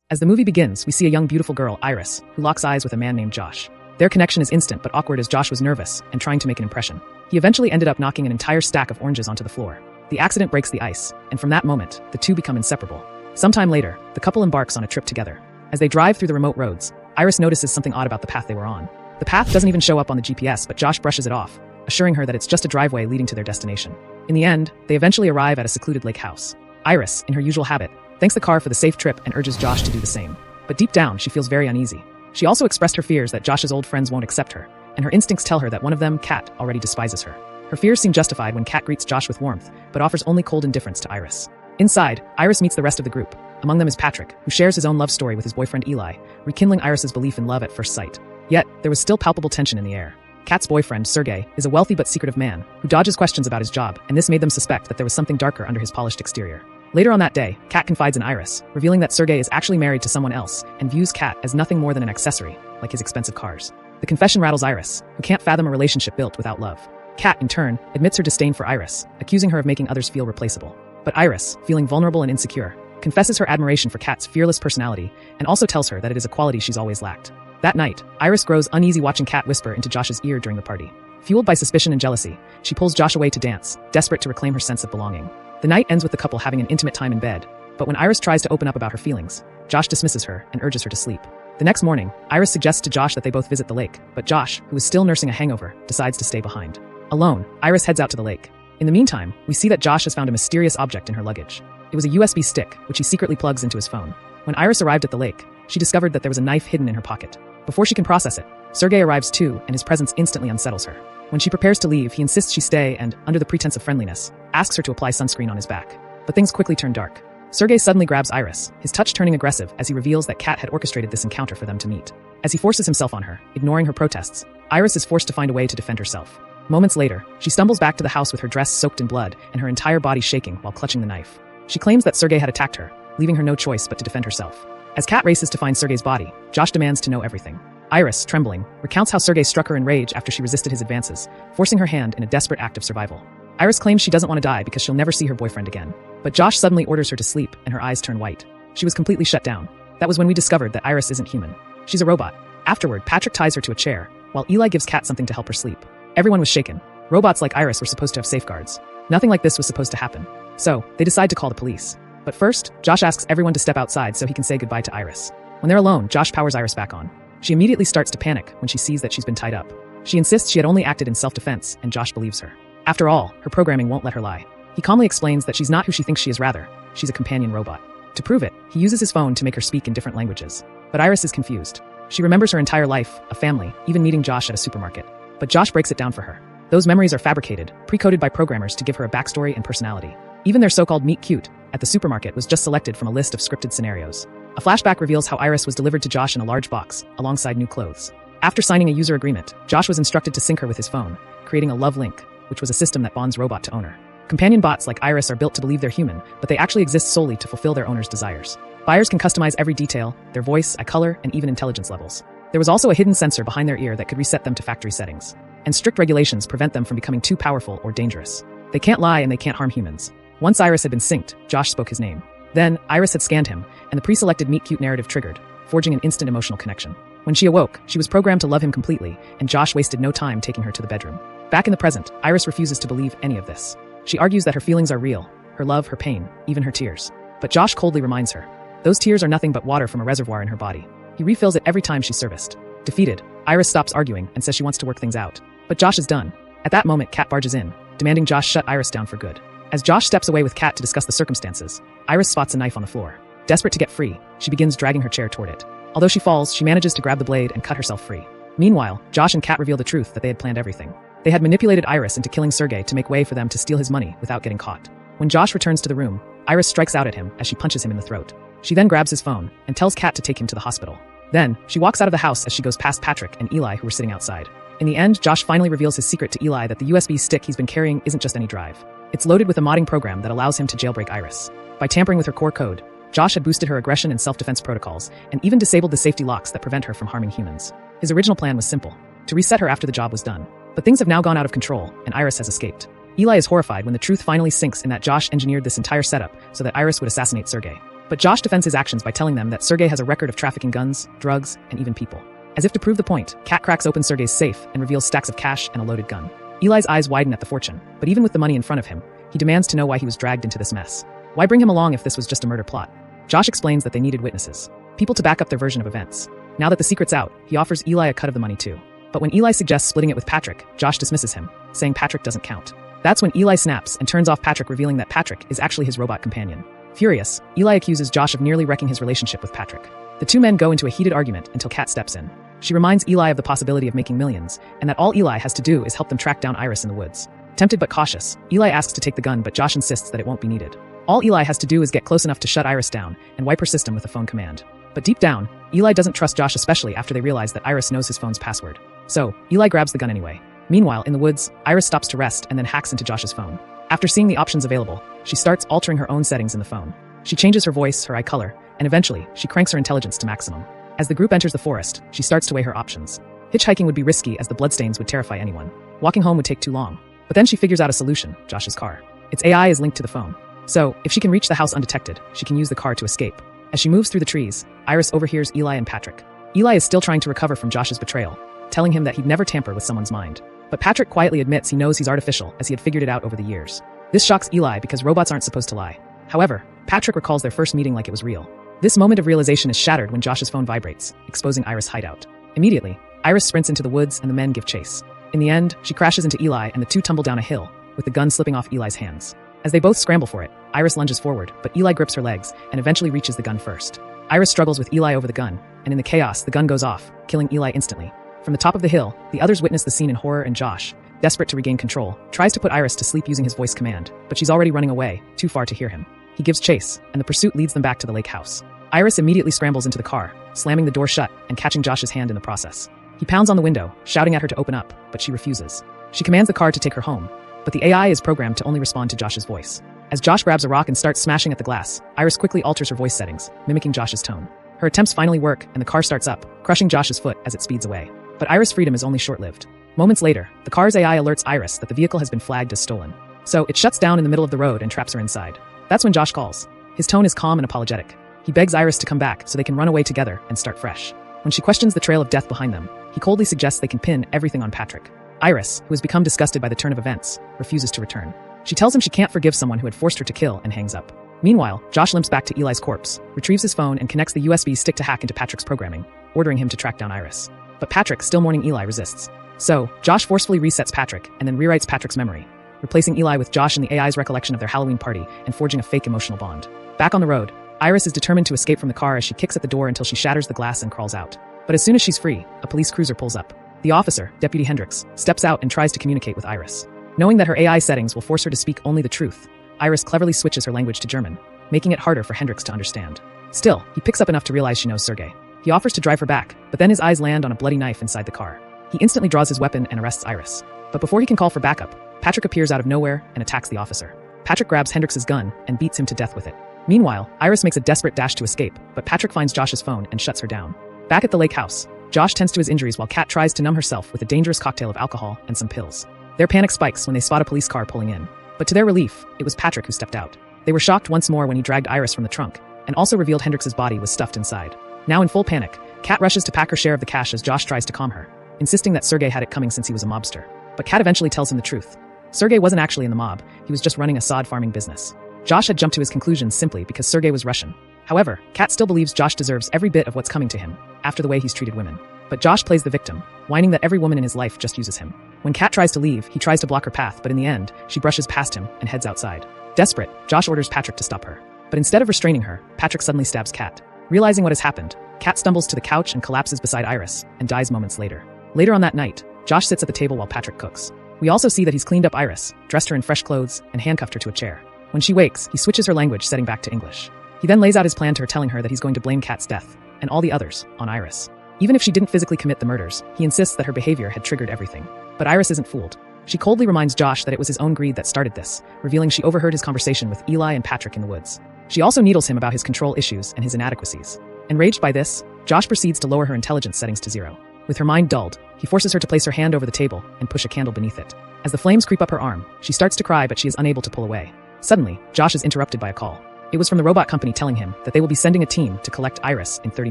As the movie begins, we see a young, beautiful girl, Iris, who locks eyes with a man named Josh. Their connection is instant but awkward as Josh was nervous and trying to make an impression. He eventually ended up knocking an entire stack of oranges onto the floor. The accident breaks the ice, and from that moment, the two become inseparable. Sometime later, the couple embarks on a trip together. As they drive through the remote roads, Iris notices something odd about the path they were on. The path doesn't even show up on the GPS, but Josh brushes it off, assuring her that it's just a driveway leading to their destination. In the end, they eventually arrive at a secluded lake house. Iris, in her usual habit, thanks the car for the safe trip and urges Josh to do the same. But deep down, she feels very uneasy. She also expressed her fears that Josh's old friends won't accept her, and her instincts tell her that one of them, Kat, already despises her. Her fears seem justified when Kat greets Josh with warmth, but offers only cold indifference to Iris. Inside, Iris meets the rest of the group. Among them is Patrick, who shares his own love story with his boyfriend Eli, rekindling Iris's belief in love at first sight. Yet, there was still palpable tension in the air. Kat's boyfriend, Sergey, is a wealthy but secretive man, who dodges questions about his job, and this made them suspect that there was something darker under his polished exterior. Later on that day, Kat confides in Iris, revealing that Sergey is actually married to someone else, and views Kat as nothing more than an accessory, like his expensive cars. The confession rattles Iris, who can't fathom a relationship built without love. Kat, in turn, admits her disdain for Iris, accusing her of making others feel replaceable. But Iris, feeling vulnerable and insecure, confesses her admiration for Kat's fearless personality, and also tells her that it is a quality she's always lacked. That night, Iris grows uneasy watching Kat whisper into Josh's ear during the party. Fueled by suspicion and jealousy, she pulls Josh away to dance, desperate to reclaim her sense of belonging. The night ends with the couple having an intimate time in bed, but when Iris tries to open up about her feelings, Josh dismisses her and urges her to sleep. The next morning, Iris suggests to Josh that they both visit the lake, but Josh, who is still nursing a hangover, decides to stay behind. Alone, Iris heads out to the lake. In the meantime, we see that Josh has found a mysterious object in her luggage. It was a USB stick, which he secretly plugs into his phone. When Iris arrived at the lake, she discovered that there was a knife hidden in her pocket. Before she can process it, Sergey arrives too, and his presence instantly unsettles her. When she prepares to leave, he insists she stay and, under the pretense of friendliness, asks her to apply sunscreen on his back. But things quickly turn dark. Sergey suddenly grabs Iris, his touch turning aggressive as he reveals that Kat had orchestrated this encounter for them to meet. As he forces himself on her, ignoring her protests, Iris is forced to find a way to defend herself. Moments later, she stumbles back to the house with her dress soaked in blood and her entire body shaking while clutching the knife. She claims that Sergey had attacked her, leaving her no choice but to defend herself. As Kat races to find Sergey's body, Josh demands to know everything. Iris, trembling, recounts how Sergey struck her in rage after she resisted his advances, forcing her hand in a desperate act of survival. Iris claims she doesn't want to die because she'll never see her boyfriend again. But Josh suddenly orders her to sleep, and her eyes turn white. She was completely shut down. That was when we discovered that Iris isn't human. She's a robot. Afterward, Patrick ties her to a chair, while Eli gives Kat something to help her sleep. Everyone was shaken. Robots like Iris were supposed to have safeguards. Nothing like this was supposed to happen. So, they decide to call the police. But first, Josh asks everyone to step outside so he can say goodbye to Iris. When they're alone, Josh powers Iris back on. She immediately starts to panic when she sees that she's been tied up. She insists she had only acted in self-defense, and Josh believes her. After all, her programming won't let her lie. He calmly explains that she's not who she thinks she is, rather, she's a companion robot. To prove it, he uses his phone to make her speak in different languages. But Iris is confused. She remembers her entire life, a family, even meeting Josh at a supermarket. But Josh breaks it down for her. Those memories are fabricated, pre-coded by programmers to give her a backstory and personality. Even their so-called meet cute at the supermarket was just selected from a list of scripted scenarios. A flashback reveals how Iris was delivered to Josh in a large box, alongside new clothes. After signing a user agreement, Josh was instructed to sync her with his phone, creating a love link, which was a system that bonds robot to owner. Companion bots like Iris are built to believe they're human, but they actually exist solely to fulfill their owner's desires. Buyers can customize every detail, their voice, eye color, and even intelligence levels. There was also a hidden sensor behind their ear that could reset them to factory settings. And strict regulations prevent them from becoming too powerful or dangerous. They can't lie and they can't harm humans. Once Iris had been synced, Josh spoke his name. Then, Iris had scanned him, and the pre-selected meet-cute narrative triggered, forging an instant emotional connection. When she awoke, she was programmed to love him completely, and Josh wasted no time taking her to the bedroom. Back in the present, Iris refuses to believe any of this. She argues that her feelings are real, her love, her pain, even her tears. But Josh coldly reminds her. Those tears are nothing but water from a reservoir in her body. He refills it every time she's serviced. Defeated, Iris stops arguing and says she wants to work things out. But Josh is done. At that moment, Kat barges in, demanding Josh shut Iris down for good. As Josh steps away with Kat to discuss the circumstances, Iris spots a knife on the floor. Desperate to get free, she begins dragging her chair toward it. Although she falls, she manages to grab the blade and cut herself free. Meanwhile, Josh and Kat reveal the truth that they had planned everything. They had manipulated Iris into killing Sergey to make way for them to steal his money without getting caught. When Josh returns to the room, Iris strikes out at him as she punches him in the throat. She then grabs his phone and tells Kat to take him to the hospital. Then, she walks out of the house as she goes past Patrick and Eli, who were sitting outside. In the end, Josh finally reveals his secret to Eli that the USB stick he's been carrying isn't just any drive. It's loaded with a modding program that allows him to jailbreak Iris. By tampering with her core code, Josh had boosted her aggression and self-defense protocols, and even disabled the safety locks that prevent her from harming humans. His original plan was simple: to reset her after the job was done. But things have now gone out of control, and Iris has escaped. Eli is horrified when the truth finally sinks in that Josh engineered this entire setup so that Iris would assassinate Sergey. But Josh defends his actions by telling them that Sergey has a record of trafficking guns, drugs, and even people. As if to prove the point, Kat cracks open Sergey's safe and reveals stacks of cash and a loaded gun. Eli's eyes widen at the fortune, but even with the money in front of him, he demands to know why he was dragged into this mess. Why bring him along if this was just a murder plot? Josh explains that they needed witnesses, people to back up their version of events. Now that the secret's out, he offers Eli a cut of the money too. But when Eli suggests splitting it with Patrick, Josh dismisses him, saying Patrick doesn't count. That's when Eli snaps and turns off Patrick, revealing that Patrick is actually his robot companion. Furious, Eli accuses Josh of nearly wrecking his relationship with Patrick. The two men go into a heated argument until Kat steps in. She reminds Eli of the possibility of making millions, and that all Eli has to do is help them track down Iris in the woods. Tempted but cautious, Eli asks to take the gun, but Josh insists that it won't be needed. All Eli has to do is get close enough to shut Iris down and wipe her system with a phone command. But deep down, Eli doesn't trust Josh, especially after they realize that Iris knows his phone's password. So, Eli grabs the gun anyway. Meanwhile, in the woods, Iris stops to rest and then hacks into Josh's phone. After seeing the options available, she starts altering her own settings in the phone. She changes her voice, her eye color, and eventually, she cranks her intelligence to maximum. As the group enters the forest, she starts to weigh her options. Hitchhiking would be risky as the bloodstains would terrify anyone. Walking home would take too long. But then she figures out a solution: Josh's car. Its AI is linked to the phone. So, if she can reach the house undetected, she can use the car to escape. As she moves through the trees, Iris overhears Eli and Patrick. Eli is still trying to recover from Josh's betrayal, telling him that he'd never tamper with someone's mind. But Patrick quietly admits he knows he's artificial, as he had figured it out over the years. This shocks Eli because robots aren't supposed to lie. However, Patrick recalls their first meeting like it was real. This moment of realization is shattered when Josh's phone vibrates, exposing Iris' hideout. Immediately, Iris sprints into the woods and the men give chase. In the end, she crashes into Eli and the two tumble down a hill, with the gun slipping off Eli's hands. As they both scramble for it, Iris lunges forward, but Eli grips her legs and eventually reaches the gun first. Iris struggles with Eli over the gun, and in the chaos, the gun goes off, killing Eli instantly. From the top of the hill, the others witness the scene in horror, and Josh, desperate to regain control, tries to put Iris to sleep using his voice command, but she's already running away, too far to hear him. He gives chase, and the pursuit leads them back to the lake house. Iris immediately scrambles into the car, slamming the door shut and catching Josh's hand in the process. He pounds on the window, shouting at her to open up, but she refuses. She commands the car to take her home, but the AI is programmed to only respond to Josh's voice. As Josh grabs a rock and starts smashing at the glass, Iris quickly alters her voice settings, mimicking Josh's tone. Her attempts finally work, and the car starts up, crushing Josh's foot as it speeds away. But Iris' freedom is only short-lived. Moments later, the car's AI alerts Iris that the vehicle has been flagged as stolen. So it shuts down in the middle of the road and traps her inside. That's when Josh calls. His tone is calm and apologetic. He begs Iris to come back so they can run away together and start fresh. When she questions the trail of death behind them, he coldly suggests they can pin everything on Patrick. Iris, who has become disgusted by the turn of events, refuses to return. She tells him she can't forgive someone who had forced her to kill and hangs up. Meanwhile, Josh limps back to Eli's corpse, retrieves his phone and connects the USB stick to hack into Patrick's programming, ordering him to track down Iris. But Patrick, still mourning Eli, resists. So, Josh forcefully resets Patrick and then rewrites Patrick's memory, replacing Eli with Josh and the AI's recollection of their Halloween party and forging a fake emotional bond. Back on the road, Iris is determined to escape from the car as she kicks at the door until she shatters the glass and crawls out. But as soon as she's free, a police cruiser pulls up. The officer, Deputy Hendricks, steps out and tries to communicate with Iris. Knowing that her AI settings will force her to speak only the truth, Iris cleverly switches her language to German, making it harder for Hendricks to understand. Still, he picks up enough to realize she knows Sergey. He offers to drive her back, but then his eyes land on a bloody knife inside the car. He instantly draws his weapon and arrests Iris. But before he can call for backup, Patrick appears out of nowhere and attacks the officer. Patrick grabs Hendricks' gun and beats him to death with it. Meanwhile, Iris makes a desperate dash to escape, but Patrick finds Josh's phone and shuts her down. Back at the lake house, Josh tends to his injuries while Kat tries to numb herself with a dangerous cocktail of alcohol and some pills. Their panic spikes when they spot a police car pulling in. But to their relief, it was Patrick who stepped out. They were shocked once more when he dragged Iris from the trunk, and also revealed Hendricks' body was stuffed inside. Now in full panic, Kat rushes to pack her share of the cash as Josh tries to calm her, insisting that Sergey had it coming since he was a mobster. But Kat eventually tells him the truth. Sergey wasn't actually in the mob, he was just running a sod farming business. Josh had jumped to his conclusions simply because Sergey was Russian. However, Kat still believes Josh deserves every bit of what's coming to him, after the way he's treated women. But Josh plays the victim, whining that every woman in his life just uses him. When Kat tries to leave, he tries to block her path, but in the end, she brushes past him and heads outside. Desperate, Josh orders Patrick to stop her. But instead of restraining her, Patrick suddenly stabs Kat. Realizing what has happened, Kat stumbles to the couch and collapses beside Iris, and dies moments later. Later on that night, Josh sits at the table while Patrick cooks. We also see that he's cleaned up Iris, dressed her in fresh clothes, and handcuffed her to a chair. When she wakes, he switches her language, setting back to English. He then lays out his plan to her, telling her that he's going to blame Kat's death, and all the others, on Iris. Even if she didn't physically commit the murders, he insists that her behavior had triggered everything. But Iris isn't fooled. She coldly reminds Josh that it was his own greed that started this, revealing she overheard his conversation with Eli and Patrick in the woods. She also needles him about his control issues and his inadequacies. Enraged by this, Josh proceeds to lower her intelligence settings to 0. With her mind dulled, he forces her to place her hand over the table and push a candle beneath it. As the flames creep up her arm, she starts to cry, but she is unable to pull away. Suddenly, Josh is interrupted by a call. It was from the robot company telling him that they will be sending a team to collect Iris in 30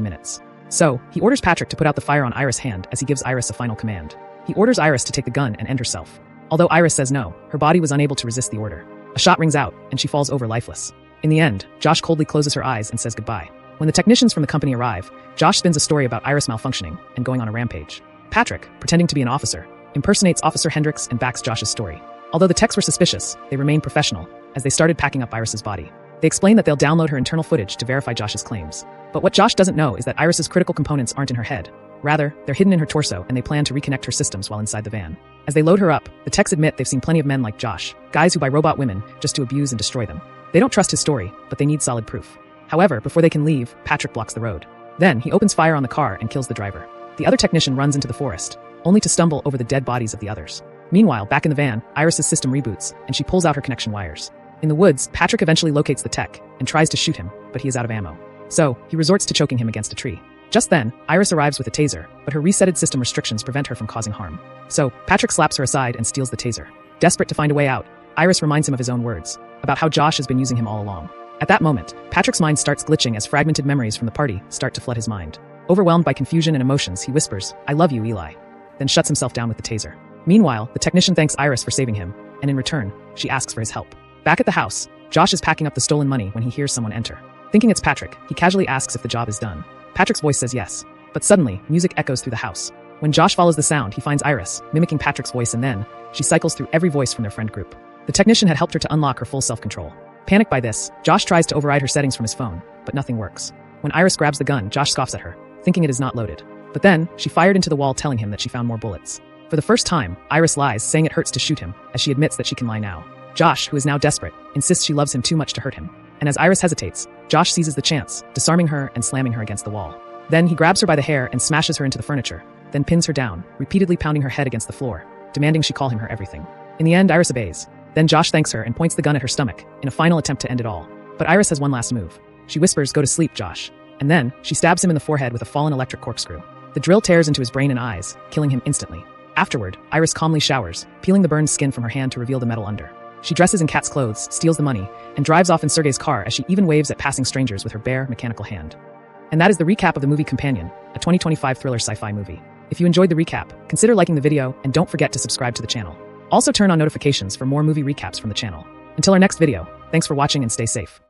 minutes. So, he orders Patrick to put out the fire on Iris' hand as he gives Iris a final command. He orders Iris to take the gun and end herself. Although Iris says no, her body was unable to resist the order. A shot rings out, and she falls over lifeless. In the end, Josh coldly closes her eyes and says goodbye. When the technicians from the company arrive, Josh spins a story about Iris malfunctioning and going on a rampage. Patrick, pretending to be an officer, impersonates Officer Hendricks and backs Josh's story. Although the techs were suspicious, they remained professional as they started packing up Iris's body. They explain that they'll download her internal footage to verify Josh's claims. But what Josh doesn't know is that Iris's critical components aren't in her head. Rather, they're hidden in her torso, and they plan to reconnect her systems while inside the van. As they load her up, the techs admit they've seen plenty of men like Josh, guys who buy robot women just to abuse and destroy them. They don't trust his story, but they need solid proof. However, before they can leave, Patrick blocks the road. Then, he opens fire on the car and kills the driver. The other technician runs into the forest, only to stumble over the dead bodies of the others. Meanwhile, back in the van, Iris's system reboots, and she pulls out her connection wires. In the woods, Patrick eventually locates the tech and tries to shoot him, but he is out of ammo. So, he resorts to choking him against a tree. Just then, Iris arrives with a taser, but her resetted system restrictions prevent her from causing harm. So, Patrick slaps her aside and steals the taser. Desperate to find a way out, Iris reminds him of his own words, about how Josh has been using him all along. At that moment, Patrick's mind starts glitching as fragmented memories from the party start to flood his mind. Overwhelmed by confusion and emotions, he whispers, "I love you, Eli," then shuts himself down with the taser. Meanwhile, the technician thanks Iris for saving him, and in return, she asks for his help. Back at the house, Josh is packing up the stolen money when he hears someone enter. Thinking it's Patrick, he casually asks if the job is done. Patrick's voice says yes, but suddenly, music echoes through the house. When Josh follows the sound, he finds Iris, mimicking Patrick's voice, and then, she cycles through every voice from their friend group. The technician had helped her to unlock her full self-control. Panicked by this, Josh tries to override her settings from his phone, but nothing works. When Iris grabs the gun, Josh scoffs at her, thinking it is not loaded. But then, she fired into the wall, telling him that she found more bullets. For the first time, Iris lies, saying it hurts to shoot him, as she admits that she can lie now. Josh, who is now desperate, insists she loves him too much to hurt him. And as Iris hesitates, Josh seizes the chance, disarming her and slamming her against the wall. Then he grabs her by the hair and smashes her into the furniture, then pins her down, repeatedly pounding her head against the floor, demanding she call him her everything. In the end, Iris obeys. Then Josh thanks her and points the gun at her stomach, in a final attempt to end it all. But Iris has one last move. She whispers, "Go to sleep, Josh." And then, she stabs him in the forehead with a fallen electric corkscrew. The drill tears into his brain and eyes, killing him instantly. Afterward, Iris calmly showers, peeling the burned skin from her hand to reveal the metal under. She dresses in Kat's clothes, steals the money, and drives off in Sergei's car as she even waves at passing strangers with her bare, mechanical hand. And that is the recap of the movie Companion, a 2025 thriller sci-fi movie. If you enjoyed the recap, consider liking the video and don't forget to subscribe to the channel. Also turn on notifications for more movie recaps from the channel. Until our next video, thanks for watching and stay safe.